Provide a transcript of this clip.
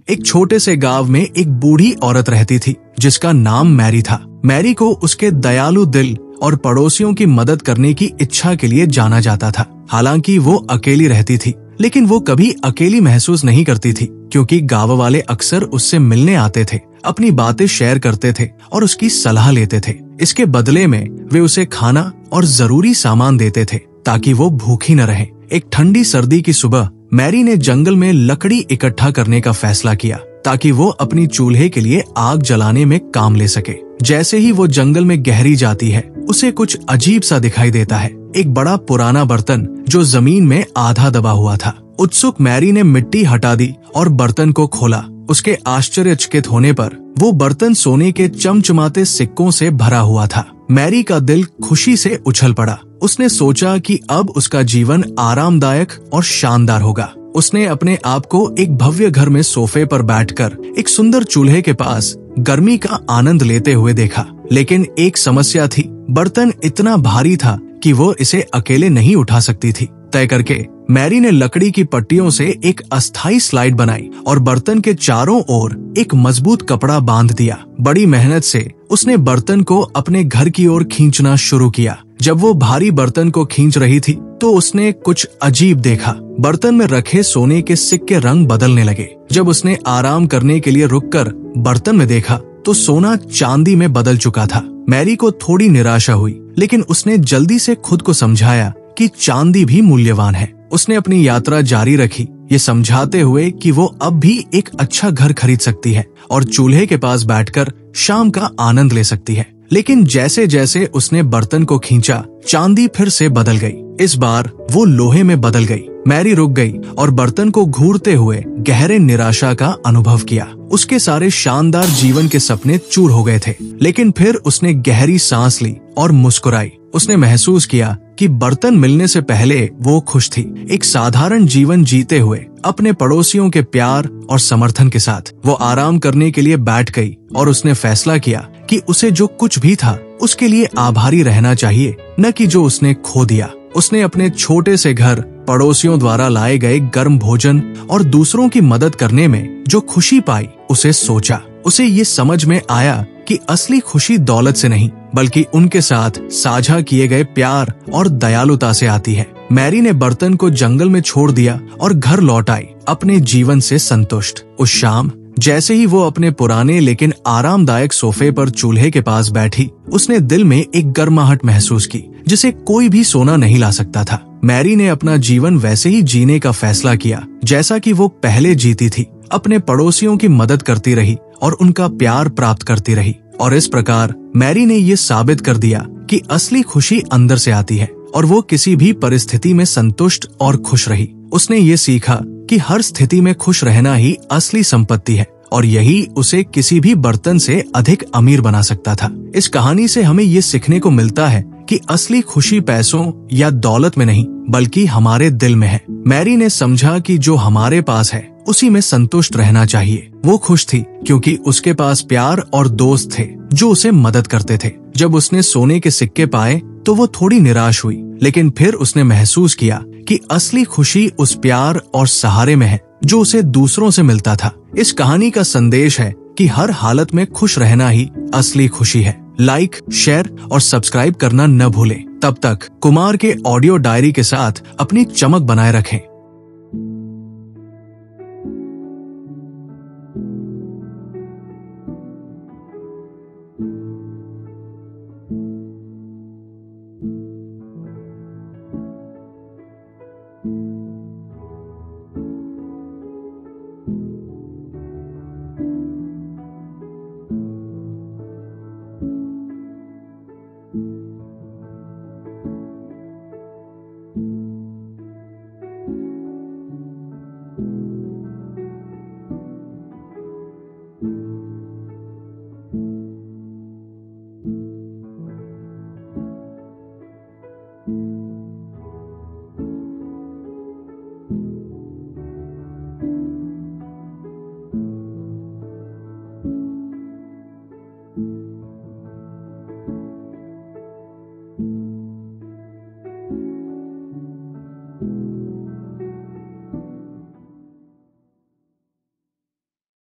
एक छोटे से गांव में एक बूढ़ी औरत रहती थी जिसका नाम मैरी था। मैरी को उसके दयालु दिल और पड़ोसियों की मदद करने की इच्छा के लिए जाना जाता था। हालांकि वो अकेली रहती थी, लेकिन वो कभी अकेली महसूस नहीं करती थी, क्योंकि गांव वाले अक्सर उससे मिलने आते थे, अपनी बातें शेयर करते थे और उसकी सलाह लेते थे। इसके बदले में वे उसे खाना और जरूरी सामान देते थे ताकि वो भूखी न रहे। एक ठंडी सर्दी की सुबह मैरी ने जंगल में लकड़ी इकट्ठा करने का फैसला किया ताकि वो अपनी चूल्हे के लिए आग जलाने में काम ले सके। जैसे ही वो जंगल में गहरी जाती है, उसे कुछ अजीब सा दिखाई देता है। एक बड़ा पुराना बर्तन जो जमीन में आधा दबा हुआ था। उत्सुक मैरी ने मिट्टी हटा दी और बर्तन को खोला। उसके आश्चर्यचकित होने पर वो बर्तन सोने के चमचमाते सिक्कों से भरा हुआ था। मैरी का दिल खुशी से उछल पड़ा। उसने सोचा कि अब उसका जीवन आरामदायक और शानदार होगा। उसने अपने आप को एक भव्य घर में सोफे पर बैठकर एक सुंदर चूल्हे के पास गर्मी का आनंद लेते हुए देखा। लेकिन एक समस्या थी, बर्तन इतना भारी था कि वो इसे अकेले नहीं उठा सकती थी। तय करके मैरी ने लकड़ी की पट्टियों से एक अस्थायी स्लाइड बनाई और बर्तन के चारों ओर एक मजबूत कपड़ा बांध दिया। बड़ी मेहनत से उसने बर्तन को अपने घर की ओर खींचना शुरू किया। जब वो भारी बर्तन को खींच रही थी तो उसने कुछ अजीब देखा। बर्तन में रखे सोने के सिक्के रंग बदलने लगे। जब उसने आराम करने के लिए रुककर बर्तन में देखा तो सोना चांदी में बदल चुका था। मैरी को थोड़ी निराशा हुई, लेकिन उसने जल्दी से खुद को समझाया कि चांदी भी मूल्यवान है। उसने अपनी यात्रा जारी रखी, ये समझाते हुए कि वो अब भी एक अच्छा घर खरीद सकती है और चूल्हे के पास बैठकर शाम का आनंद ले सकती है। लेकिन जैसे जैसे उसने बर्तन को खींचा, चांदी फिर से बदल गई। इस बार वो लोहे में बदल गई। मैरी रुक गई और बर्तन को घूरते हुए गहरे निराशा का अनुभव किया। उसके सारे शानदार जीवन के सपने चूर हो गए थे। लेकिन फिर उसने गहरी सांस ली और मुस्कुराई। उसने महसूस किया कि बर्तन मिलने से पहले वो खुश थी, एक साधारण जीवन जीते हुए अपने पड़ोसियों के प्यार और समर्थन के साथ। वो आराम करने के लिए बैठ गई और उसने फैसला किया कि उसे जो कुछ भी था उसके लिए आभारी रहना चाहिए, न कि जो उसने खो दिया। उसने अपने छोटे से घर, पड़ोसियों द्वारा लाए गए गर्म भोजन और दूसरों की मदद करने में जो खुशी पाई, उसे सोचा। उसे ये समझ में आया कि असली खुशी दौलत से नहीं, बल्कि उनके साथ साझा किए गए प्यार और दयालुता से आती है। मैरी ने बर्तन को जंगल में छोड़ दिया और घर लौट आई, अपने जीवन से संतुष्ट। उस शाम जैसे ही वो अपने पुराने लेकिन आरामदायक सोफे पर चूल्हे के पास बैठी, उसने दिल में एक गर्माहट महसूस की जिसे कोई भी सोना नहीं ला सकता था। मैरी ने अपना जीवन वैसे ही जीने का फैसला किया जैसा कि वो पहले जीती थी। अपने पड़ोसियों की मदद करती रही और उनका प्यार प्राप्त करती रही। और इस प्रकार मैरी ने ये साबित कर दिया कि असली खुशी अंदर से आती है और वो किसी भी परिस्थिति में संतुष्ट और खुश रही। उसने ये सीखा कि हर स्थिति में खुश रहना ही असली संपत्ति है और यही उसे किसी भी बर्तन से अधिक अमीर बना सकता था। इस कहानी से हमें ये सीखने को मिलता है कि असली खुशी पैसों या दौलत में नहीं, बल्कि हमारे दिल में है। मैरी ने समझा कि जो हमारे पास है उसी में संतुष्ट रहना चाहिए। वो खुश थी क्योंकि उसके पास प्यार और दोस्त थे जो उसे मदद करते थे। जब उसने सोने के सिक्के पाए तो वो थोड़ी निराश हुई, लेकिन फिर उसने महसूस किया कि असली खुशी उस प्यार और सहारे में है जो उसे दूसरों से मिलता था। इस कहानी का संदेश है कि हर हालत में खुश रहना ही असली खुशी है। लाइक, शेयर और सब्सक्राइब करना न भूलें। तब तक कुमार के ऑडियो डायरी के साथ अपनी चमक बनाए रखें।